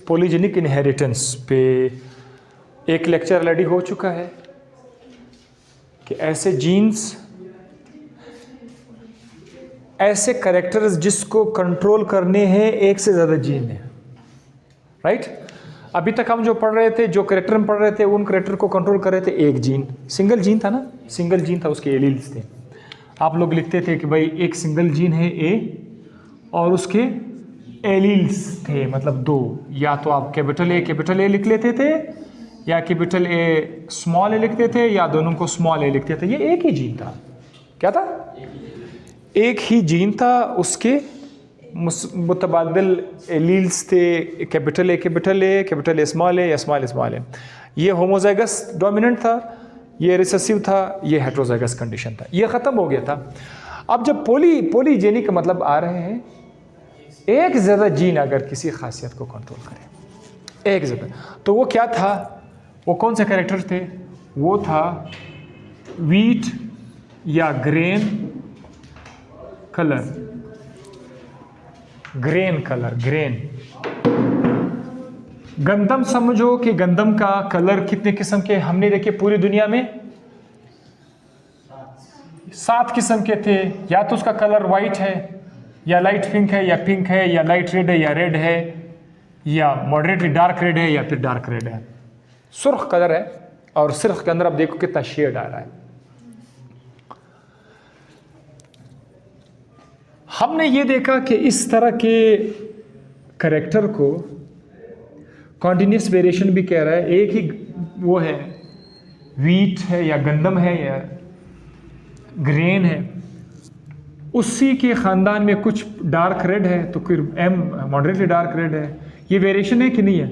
Polygenic inheritance पे एक lecture already हो चुका है कि ऐसे जीन्स, ऐसे कैरेक्टर्स जिसको कंट्रोल करने हैं एक से ज़्यादा जीन है, राइट। अभी तक हम जो पढ़ रहे थे, जो कैरेक्टर हम पढ़ रहे थे, उन कैरेक्टर को कंट्रोल कर रहे थे एक जीन, सिंगल जीन था ना, सिंगल जीन था, उसके एलील्स थे। आप लोग लिखते थे कि भाई एक सिंगल जीन है ए और उसके एलील्स थे, मतलब दो, या तो आप कैपिटल ए लिख लेते थे या कैपिटल ए स्मॉल ए लिखते थे या दोनों को स्मॉल ए लिखते थे। ये एक ही जीन था। क्या था? एक ही जीन था, उसके मुतबादिल एलील्स थे, कैपिटल ए स्मॉल ए या स्मॉल ए। ये होमोजाइगस डोमिनेंट था, ये रिसेसिव था, ये हेट्रोजाइगस कंडीशन था। ये ख़त्म हो गया था। अब जब पॉलीजेनिक का मतलब आ रहे हैं एक ज़्यादा जीन अगर किसी खासियत को कंट्रोल करे, एक ज़्यादा, तो वो क्या था? वो कौन से कैरेक्टर थे? वो था वीट या ग्रेन कलर, ग्रेन। गंदम समझो कि गंदम का कलर कितने किस्म के हमने देखे पूरी दुनिया में? 7 किस्म के थे। या तो उसका कलर वाइट है या लाइट पिंक है या पिंक है या लाइट रेड है या रेड है या मॉडरेटली डार्क रेड है या फिर डार्क रेड है। सुर्ख कलर है और सुर्ख के अंदर आप देखो कितना शेड आ रहा है। हमने ये देखा कि इस तरह के कैरेक्टर को कॉन्टिन्यूस वेरिएशन भी कह रहा है। एक ही वो है, वीट है या गंदम है या ग्रेन है, उसी के ख़ानदान में कुछ डार्क रेड है तो फिर मॉडरेटली डार्क रेड है। ये वेरिएशन है कि नहीं है?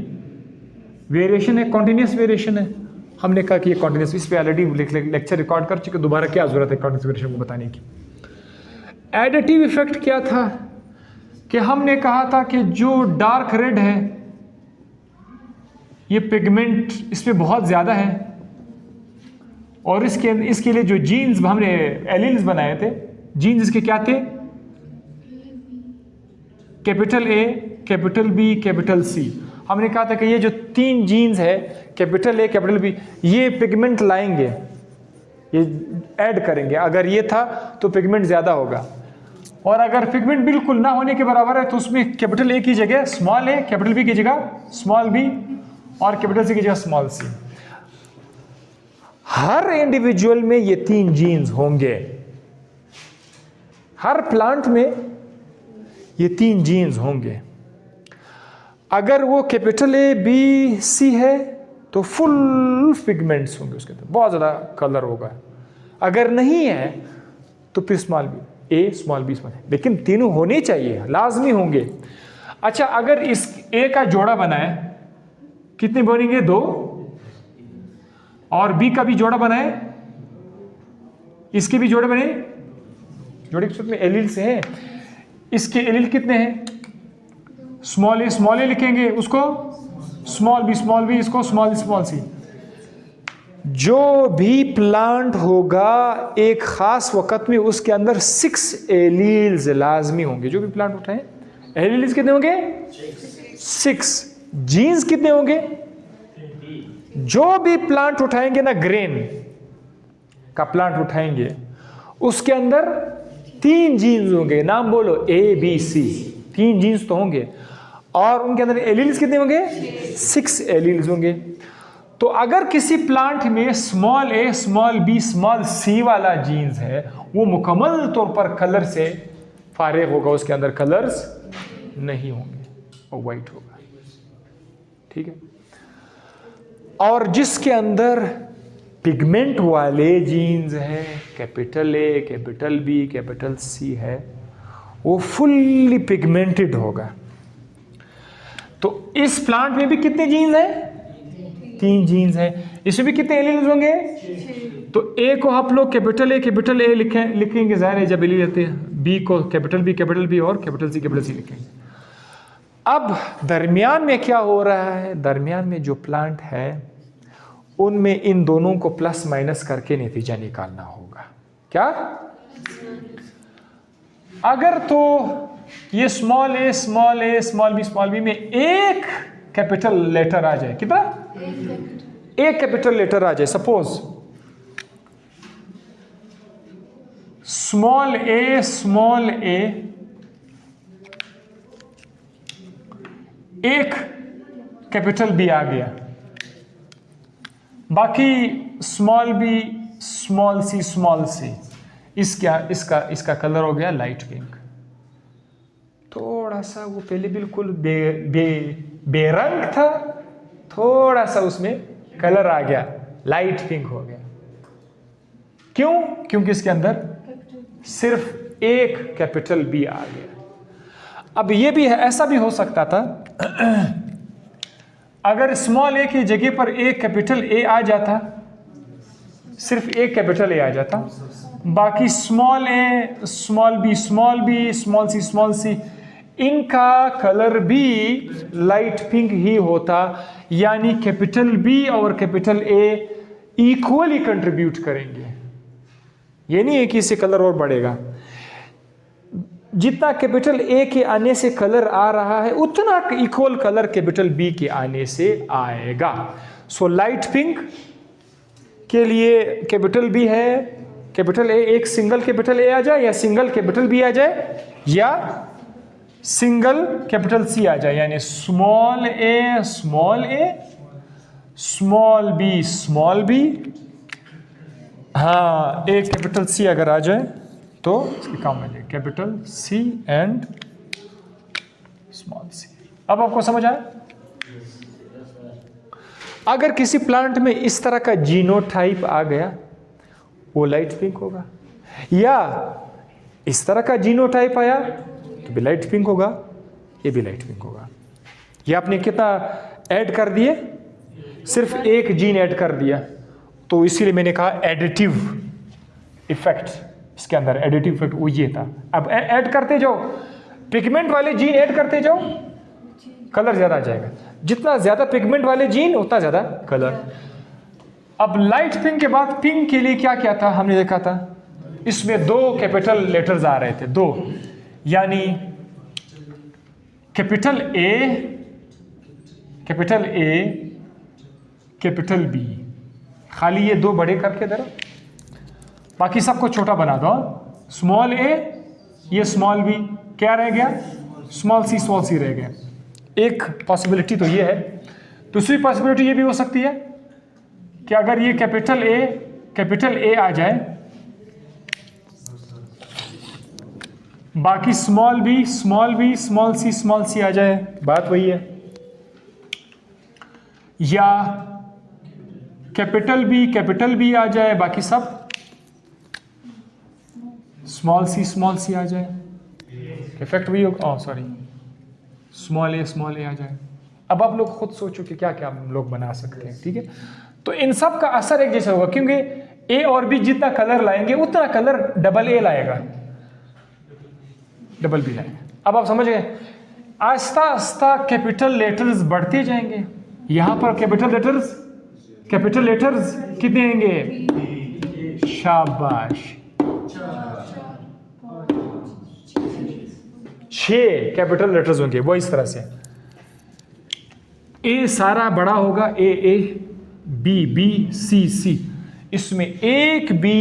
वेरिएशन है, कॉन्टिन्यूस वेरिएशन है। हमने कहा कि ये कॉन्टिन्यूस, इस पे ऑलरेडी लेक्चर रिकॉर्ड कर चुके, दोबारा क्या ज़रूरत है कॉन्टिन्यूस वेरिएशन को बताने की। एडिटिव इफेक्ट क्या था कि हमने कहा था कि जो डार्क रेड है ये पिगमेंट इसमें बहुत ज़्यादा है और इसके लिए जो जीन्स हमने एलील्स बनाए थे, जीन्स इसके क्या थे? Capital A, capital B, capital C. हमने कहा था कि ये जो 3 जीन्स है, कैपिटल ए, कैपिटल बी, ये पिगमेंट लाएंगे, ये ऐड करेंगे। अगर ये था तो पिगमेंट ज़्यादा होगा, और अगर पिगमेंट बिल्कुल ना होने के बराबर है तो उसमें कैपिटल ए की जगह स्मॉल ए, कैपिटल बी की जगह स्मॉल बी और कैपिटल सी की जगह स्मॉल सी। हर इंडिविजुअल में ये 3 जीन्स होंगे, हर प्लांट में ये 3 जीन्स होंगे। अगर वो कैपिटल ए बी सी है तो फुल पिगमेंट्स होंगे, उसके अंदर बहुत ज़्यादा कलर होगा। अगर नहीं है तो फिर स्मॉल बी ए, स्मॉल बी, स्मॉल, लेकिन तीनों होने चाहिए, लाजमी होंगे। अच्छा, अगर इस ए का जोड़ा बनाए, कितने बनेंगे? 2। और बी का भी जोड़ा बनाए, इसके भी जोड़े बने, जोड़े के सूत्र में एलील से हैं, इसके एलील कितने हैं? स्मॉल ए लिखेंगे, उसको स्मॉल बी, इसको स्मॉल सी। जो भी प्लांट होगा एक खास वक्त में उसके अंदर 6 एलील्स लाजमी होंगे। जो भी प्लांट उठाएं, एलील्स कितने होंगे? 6। जीन्स कितने होंगे? जो भी प्लांट उठाएंगे ना, ग्रेन का प्लांट उठाएंगे, उसके अंदर 3 जीन्स होंगे। नाम बोलो, ए बी सी, 3 जीन्स तो होंगे। और उनके अंदर एलील्स कितने होंगे? 6 एलील्स होंगे। तो अगर किसी प्लांट में small A, small B, small सी वाला जीन्स है, वो मुकम्मल तौर पर कलर से फारिग होगा, उसके अंदर कलर्स नहीं होंगे और वाइट होगा, ठीक है। और जिसके अंदर पिगमेंट वाले जीन्स हैं, capital A, capital B, capital C है, वो फुल्ली पिगमेंटेड होगा। तो इस प्लांट में भी कितने जीन्स हैं? 3 जीन्स हैं। इसमें भी कितने एलील्स होंगे? तो ए को आप लोग कैपिटल ए लिखेंगे, जाहिर है जब एलील रहते हैं। बी को कैपिटल बी और कैपिटल सी लिखेंगे। अब दरमियान में क्या हो रहा है? दरमियान में जो प्लांट है उनमें इन दोनों को प्लस माइनस करके नतीजा निकालना होगा। क्या? अगर तो ये स्मॉल ए स्मॉल बी में एक कैपिटल लेटर आ जाए, कितना? एक कैपिटल लेटर आ जाए, सपोज स्मॉल ए एक कैपिटल बी आ गया, बाकी स्मॉल बी स्मॉल सी, इसका कलर हो गया लाइट पिंक। थोड़ा सा वो पहले बिल्कुल बेरंग था, थोड़ा सा उसमें कलर आ गया, लाइट पिंक हो गया। क्यों? क्योंकि इसके अंदर सिर्फ एक कैपिटल बी आ गया। अब ये भी है, ऐसा भी हो सकता था अगर स्मॉल ए की जगह पर एक कैपिटल ए आ जाता, सिर्फ एक कैपिटल ए आ जाता, बाकी small A small B small सी इनका कलर भी लाइट पिंक ही होता, यानी कैपिटल बी और कैपिटल ए इक्वली कंट्रीब्यूट करेंगे। ये नहीं है कि इससे कलर और बढ़ेगा, जितना कैपिटल ए के आने से कलर आ रहा है उतना इक्वल कलर कैपिटल बी के आने से आएगा। सो लाइट पिंक के लिए कैपिटल बी है, कैपिटल ए, एक सिंगल कैपिटल ए आ जाए या सिंगल कैपिटल बी आ जाए या सिंगल कैपिटल सी आ जाए, यानी स्मॉल ए स्मॉल बी, हाँ एक कैपिटल सी अगर आ जाए तो इसके काम में capital C and small C. अब आपको समझ आया? अगर किसी प्लांट में इस तरह का जीनोटाइप आ गया वो लाइट पिंक होगा, या इस तरह का जीनोटाइप आया तो भी लाइट पिंक होगा, ये भी लाइट पिंक होगा। ये आपने कितना ऐड कर दिए? सिर्फ एक जीन ऐड कर दिया, तो इसीलिए मैंने कहा एडिटिव इफेक्ट, इसके अंदर एडिटिव इफेक्ट वो ये था। अब ऐड करते जाओ, पिगमेंट वाले जीन ऐड करते जाओ, कलर ज्यादा आ जाएगा। जितना ज्यादा पिगमेंट वाले जीन उतना ज्यादा कलर। अब लाइट पिंक के बाद पिंक के लिए क्या क्या था हमने देखा था, इसमें दो कैपिटल लेटर्स आ रहे थे, दो, यानी कैपिटल ए कैपिटल बी, खाली ये दो बड़े करके दे, बाकी सबको छोटा बना दो। स्मॉल ए ये स्मॉल बी, क्या रह गया? स्मॉल सी रह गया। एक पॉसिबिलिटी तो ये है। दूसरी पॉसिबिलिटी ये भी हो सकती है कि अगर ये कैपिटल ए आ जाए, बाकी स्मॉल बी स्मॉल सी आ जाए, बात वही है। या कैपिटल बी आ जाए, बाकी सब स्मॉल सी आ जाए, इफेक्ट वही होगा। सॉरी, स्मॉल ए आ जाए। अब आप लोग खुद सोचो कि क्या क्या हम लोग बना सकते हैं, ठीक है? तो इन सब का असर एक जैसा होगा, क्योंकि ए और बी जितना कलर लाएंगे उतना कलर डबल ए लाएगा, डबल बी लाएगा। अब आप समझ गए? आस्ता आस्ता कैपिटल लेटर्स बढ़ते जाएंगे। यहां पर कैपिटल लेटर्स कितने आएंगे? शाबाश, 6 कैपिटल लेटर्स होंगे। वो इस तरह से ए सारा बड़ा होगा, ए बी सी, इसमें एक भी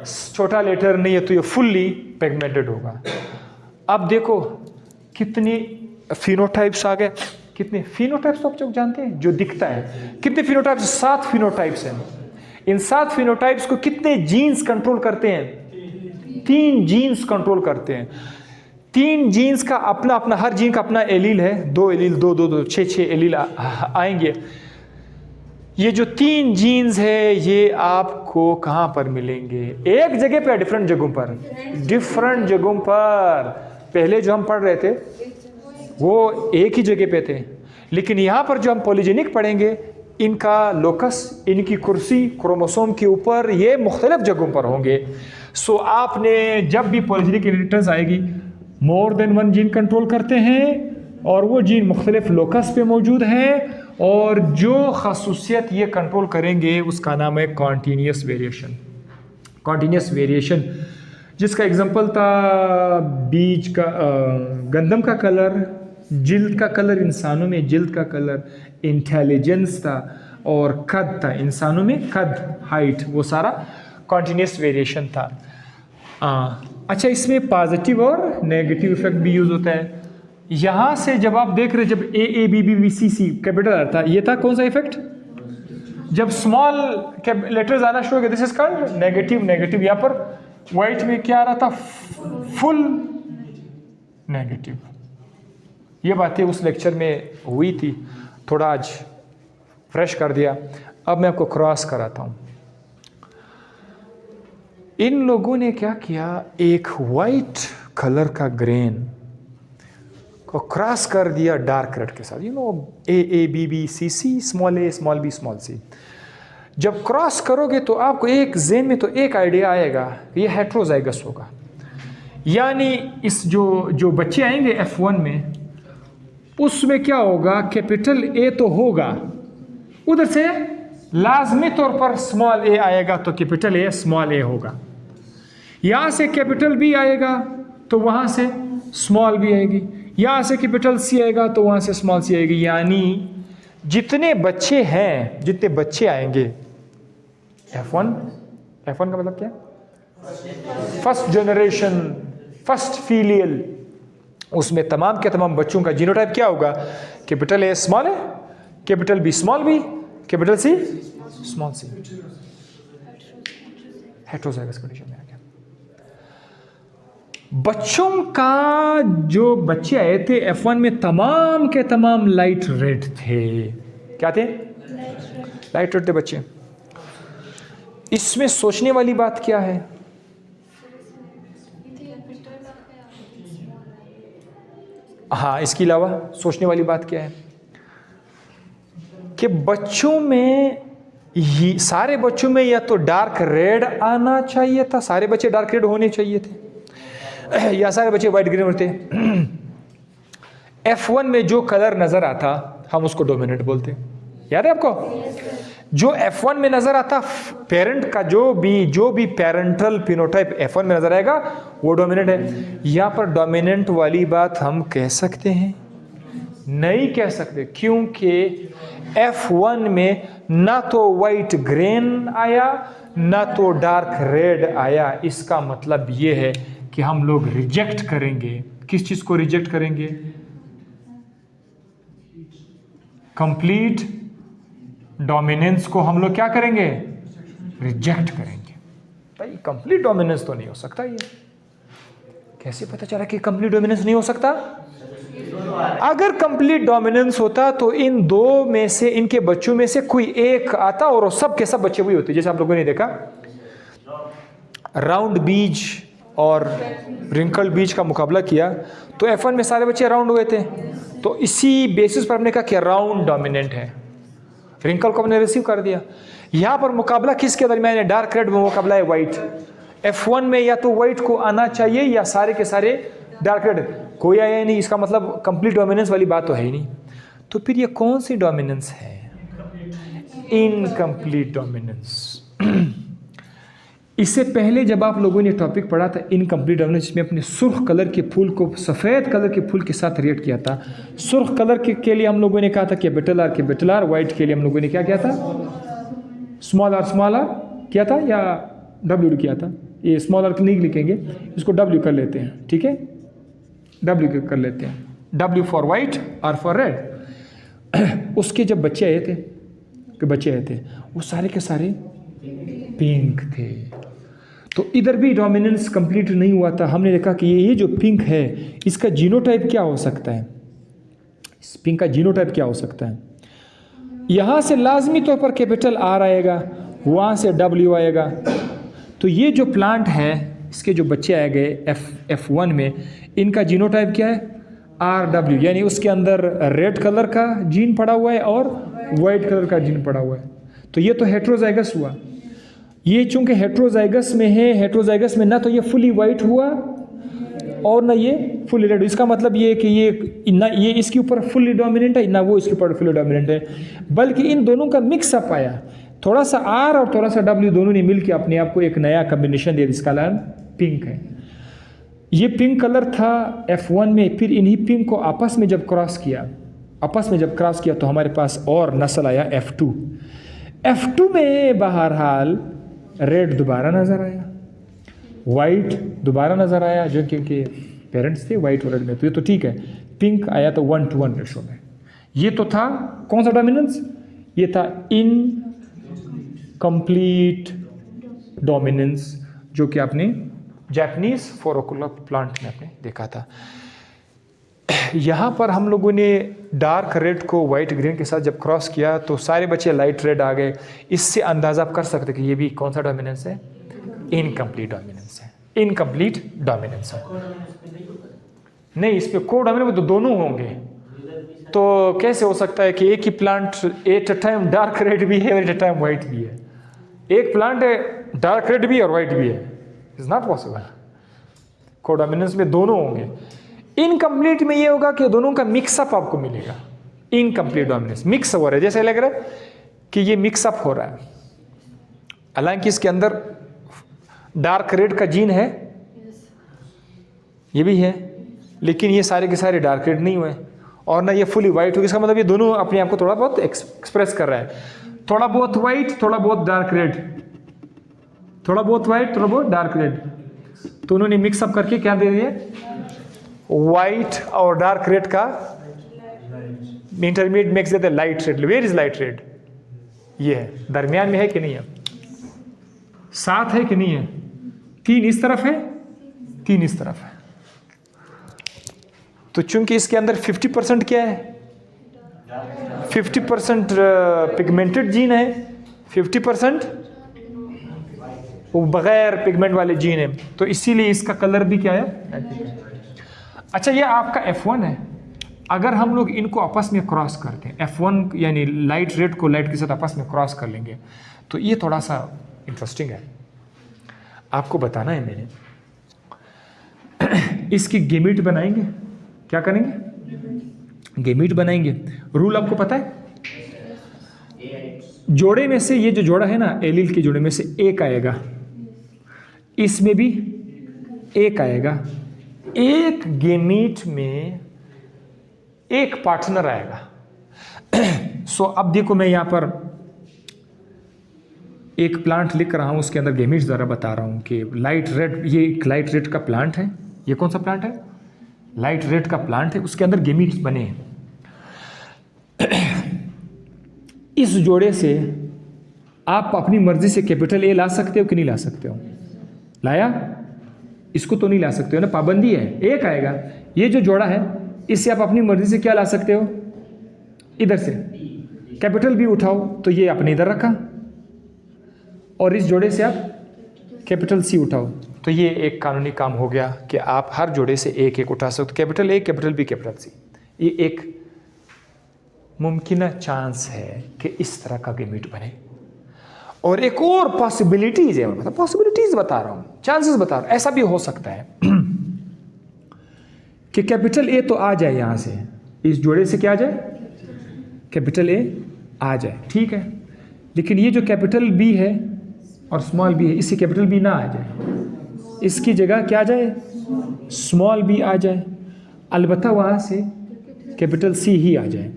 छोटा लेटर नहीं है, तो ये फुल्ली पिगमेंटेड होगा। अब देखो कितने फिनोटाइप्स आ गए। कितने फिनोटाइप्स तो आप लोग जानते हैं, जो दिखता है। कितने फिनोटाइप्स? 7 फिनोटाइप्स हैं। इन 7 फिनोटाइप्स को कितने जीन्स कंट्रोल करते हैं? 3 जीन्स कंट्रोल करते हैं। 3 जीन्स का अपना अपना, हर जीन का अपना एलील है। 2 एलील, 2 6 एलील आएंगे। ये जो 3 जीन्स है ये आपको कहां पर मिलेंगे? एक जगह पे, डिफरेंट जगहों पर। पहले जो हम पढ़ रहे थे वो एक ही जगह पे थे, लेकिन यहां पर जो हम पॉलीजेनिक पढ़ेंगे, इनका लोकस, इनकी कुर्सी क्रोमोसोम के ऊपर ये मुख्तलिफ जगहों पर होंगे। सो आपने जब भी पॉलीजेनिक इनहेरिटेंस आएगी, मोर देन 1 जीन कंट्रोल करते हैं और वो जीन मुख्तलिफ लोकस पे मौजूद है, और जो खसूसियत ये कंट्रोल करेंगे उसका नाम है कॉन्टीन्यूस वेरिएशन। कॉन्टीन्यूस वेरिएशन जिसका एग्जाम्पल था बीज का गंदम का कलर, जिल्द का कलर, इंसानों में जिल्द का कलर, इंटेलिजेंस था, और कद था, इंसानों में कद, हाइट, वो सारा कॉन्टिन्यूस वेरिएशन था। अच्छा, इसमें पॉजिटिव और नेगेटिव इफेक्ट भी यूज होता है। यहाँ से जब आप देख रहे, जब A B B C C capital था, ये था कौन सा इफेक्ट? जब स्मॉल लेटर्स आना शुरू हो गए, this is called negative. Negative यहाँ पर व्हाइट में क्या आ रहा था? Full negative. ये बातें उस लेक्चर में हुई थी, थोड़ा आज फ्रेश कर दिया। अब मैं आपको क्रॉस कराता हूँ। इन लोगों ने क्या किया, एक वाइट कलर का ग्रेन को क्रॉस कर दिया डार्क रेड के साथ। You know, A B B C C, small A small B small C. जब क्रॉस करोगे तो आपको एक ज़हन में तो एक आइडिया आएगा, ये हेट्रोजाइगस होगा। यानी इस जो बच्चे आएंगे F1 में, उसमें क्या होगा, कैपिटल ए तो होगा, उधर से लाजमी तौर पर स्मॉल ए आएगा, तो कैपिटल ए स्मॉल ए होगा। यहाँ से कैपिटल बी आएगा तो वहाँ से स्मॉल बी आएगी, यहाँ से कैपिटल सी आएगा तो वहाँ से स्मॉल सी आएगी। यानी जितने बच्चे हैं, जितने बच्चे आएंगे F1 का मतलब क्या है? फर्स्ट जनरेशन, फर्स्ट फीलियल, उसमें तमाम के तमाम बच्चों का जीनोटाइप क्या होगा? Capital A small A, capital B small B, capital C small C. Heterozygous condition में आ गया। बच्चों का जो बच्चे आए थे F1 में, तमाम के तमाम लाइट रेड थे। क्या थे? लाइट रेड थे बच्चे। इसमें सोचने वाली बात क्या है? हाँ, इसके अलावा सोचने वाली बात क्या है कि बच्चों में ही, सारे बच्चों में या तो डार्क रेड आना चाहिए था, सारे बच्चे डार्क रेड होने चाहिए थे, या सारे बच्चे वाइट ग्रीन होते। F1 में जो कलर नजर आता हम उसको डोमिनेंट बोलते। याद है आपको? जो F1 में नजर आता, पेरेंट का जो भी पेरेंटल फिनोटाइप F1 में नजर आएगा वो डोमिनेंट है। यहाँ पर डोमिनेंट वाली बात हम कह सकते हैं? नहीं कह सकते, क्योंकि F1 में ना तो वाइट ग्रेन आया ना तो डार्क रेड आया। इसका मतलब ये है कि हम लोग रिजेक्ट करेंगे। किस चीज को रिजेक्ट करेंगे? कंप्लीट डोमिनेंस को हम लोग क्या करेंगे? रिजेक्ट करेंगे। भाई कंप्लीट डोमिनेंस तो नहीं हो सकता। ये कैसे पता चला कि कंप्लीट डोमिनेंस नहीं हो सकता? अगर कंप्लीट डोमिनेंस होता तो इन दो में से, इनके बच्चों में से कोई एक आता और सब के सब बच्चे वही होते। जैसे आप लोगों ने देखा राउंड बीज और रिंकल्ड बीज का मुकाबला किया तो F1 में सारे बच्चे राउंड हुए थे। तो इसी बेसिस पर हमने कहा कि राउंड डोमिनेंट है, रिंकल को हमने रिसीव कर दिया। यहाँ पर मुकाबला किसके दरमियान है? डार्क रेड में मुकाबला है वाइट। F1 में या तो वाइट को आना चाहिए या सारे के सारे डार्क रेड। कोई आया नहीं, इसका मतलब कंप्लीट डोमिनेंस वाली बात तो है ही नहीं। तो फिर ये कौन सी डोमिनेंस है? Incomplete dominance. इससे पहले जब आप लोगों ने टॉपिक पढ़ा था इनकम्प्लीट डोमिनेंस, में अपने सुर्ख कलर के फूल को सफ़ेद कलर के फूल के साथ रिएक्ट किया था। सुर्ख कलर के लिए हम लोगों ने कहा था कैपिटल आर, वाइट के लिए हम लोगों ने क्या किया था? स्मॉल आर किया था या W किया था? ये स्मॉल आर नहीं लिखेंगे, इसको W कर लेते हैं, ठीक है? W कर लेते हैं, W for white, R for red. उसके जब बच्चे आए थे वो सारे के सारे पिंक थे। तो इधर भी डोमिनेंस कंप्लीट नहीं हुआ था। हमने देखा कि ये जो पिंक है इसका जीनोटाइप क्या हो सकता है? इस पिंक का जीनोटाइप क्या हो सकता है? यहाँ से लाजमी तौर पर कैपिटल R आएगा, वहाँ से W आएगा। तो ये जो प्लांट है, इसके जो बच्चे आए गए F1 में, इनका जीनोटाइप क्या है? RW, यानी उसके अंदर रेड कलर का जीन पड़ा हुआ है और वाइट कलर का जीन पड़ा हुआ है। तो ये तो हेट्रोजाइगस हुआ। ये चूंकि हेट्रोजाइगस में है, हेट्रोजाइगस में ना तो ये फुली वाइट हुआ और ना ये फुली रेड। इसका मतलब ये है कि ये इसके ऊपर फुली डोमिनेंट है, ना वो इसके ऊपर फुली डोमिनेंट है, बल्कि इन दोनों का मिक्सअप आया। थोड़ा सा R और थोड़ा सा W दोनों ने मिलकर अपने आप को एक नया कॉम्बिनेशन दिया, जिसका नाम पिंक है। ये पिंक कलर था F1 में, फिर इन्हीं पिंक को आपस में जब क्रॉस किया तो हमारे पास और नस्ल आया F2। F2 में बहरहाल रेड दोबारा नज़र आया, वाइट दोबारा नज़र आया, जो क्योंकि पेरेंट्स थे वाइट और रेड में, तो ये तो ठीक है। पिंक आया तो 1:1 रेशो में। ये तो था कौन सा डोमिनेंस? ये था इनकम्प्लीट डोमिनेंस, जो कि आपने जापानीज फोरोकुलर प्लांट में आपने देखा था। यहाँ पर हम लोगों ने डार्क रेड को वाइट ग्रीन के साथ जब क्रॉस किया तो सारे बच्चे लाइट रेड आ गए। इससे अंदाज़ा आप कर सकते कि ये भी कौन सा डोमिनेंस है? इनकम्प्लीट डोमिनेंस है। इनकम्प्लीट डोमिनेंस है नहीं, इस पे को डोमिनेंस तो दोनों होंगे। तो कैसे हो सकता है कि एक ही plant at a time dark red भी है और एट अ टाइम वाइट भी है? एक प्लांट है डार्क रेड भी और वाइट भी है, इज नॉट पॉसिबल। को डोमिनेंस में दोनों होंगे। इनकम्प्लीट में ये होगा कि दोनों का मिक्सअप आपको मिलेगा। इनकम्प्लीट डोमिनेंस मिक्स हो रहा है, जैसे लग रहा है कि ये मिक्सअप हो रहा है, हालांकि इसके अंदर डार्क रेड का जीन है, ये भी है, लेकिन ये सारे के सारे डार्क रेड नहीं हुए और ना ये फुली वाइट हो। इसका मतलब ये दोनों अपने आप को थोड़ा बहुत एक्सप्रेस कर रहा है, थोड़ा बहुत वाइट, थोड़ा बहुत डार्क रेड, थोड़ा बहुत वाइट, थोड़ा बहुत डार्क रेड। तो उन्होंने मिक्सअप करके क्या दे दिया? वाइट और डार्क रेड का इंटरमीडिएट मिक्स देते light red. Where is light red? ये है, दरमियान में है कि नहीं है? साथ है कि नहीं है? 3 इस तरफ है, 3 इस तरफ है। तो चूंकि इसके अंदर 50% क्या है? 50% पिगमेंटेड जीन है, 50% वो बगैर पिगमेंट वाले जीन है, तो इसीलिए इसका कलर भी क्या है? अच्छा, ये आपका F1 है। अगर हम लोग इनको आपस में क्रॉस करते हैं, F1 यानी लाइट रेड को लाइट के साथ आपस में क्रॉस कर लेंगे, तो ये थोड़ा सा इंटरेस्टिंग है, आपको बताना है मैंने। इसकी गेमीट बनाएंगे, क्या करेंगे? गेमीट बनाएंगे। रूल आपको पता है? जोड़े में से, ये जो जोड़ा है ना, एलील के जोड़े में से एक आएगा, इसमें भी एक आएगा, एक गेमीट में एक पार्टनर आएगा। सो अब देखो, मैं यहां पर एक प्लांट लिख रहा हूं, उसके अंदर गेमीट्स द्वारा बता रहा हूं कि लाइट रेड, ये एक लाइट रेड का प्लांट है। ये कौन सा प्लांट है? लाइट रेड का प्लांट है, उसके अंदर गेमीट्स बने हैं। इस जोड़े से आप अपनी मर्जी से कैपिटल ए ला सकते हो कि नहीं ला सकते हो? लाया? इसको तो नहीं ला सकते हो ना, पाबंदी है, एक आएगा। ये जो जोड़ा है, इससे आप अपनी मर्जी से क्या ला सकते हो? इधर से कैपिटल बी उठाओ, तो ये आपने इधर रखा, और इस जोड़े से आप कैपिटल सी उठाओ, तो ये एक कानूनी काम हो गया कि आप हर जोड़े से एक एक उठा सकते हो, capital A, capital B, capital C. ये एक मुमकिन चांस है कि इस तरह का गेमीट बने। और एक और पॉसिबिलिटीज है, मतलब पॉसिबिलिटीज बता रहा हूं, चांसेस बता रहा हूं, ऐसा भी हो सकता है कि कैपिटल ए तो आ जाए यहां से, इस जोड़े से क्या आ जाए? कैपिटल ए आ जाए, ठीक है, लेकिन ये जो कैपिटल बी है और स्मॉल बी है, इससे कैपिटल बी ना आ जाए, इसकी जगह क्या आ जाए? स्मॉल बी आ जाए, अलबत्ता वहां से कैपिटल सी ही आ जाए।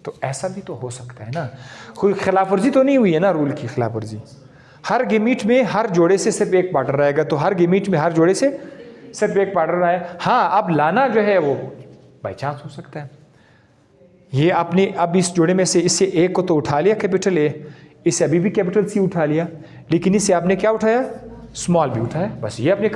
तो ऐसा भी तो हो सकता है ना, कोई खिलाफवर्जी तो नहीं हुई है ना, रूल की खिलाफवर्जी। हर गेमीट में हर जोड़े से सिर्फ एक पार्टनर आएगा, तो हर गेमीट में हर जोड़े से सिर्फ एक पार्टनर आए। हाँ, अब लाना जो है वो बाई चांस हो सकता है। ये आपने अब इस जोड़े में से इससे एक को तो उठा लिया कैपिटल ए, इससे अभी भी कैपिटल सी उठा लिया, लेकिन इससे आपने क्या उठाया? स्मॉल बी उठाया, बस ये आपने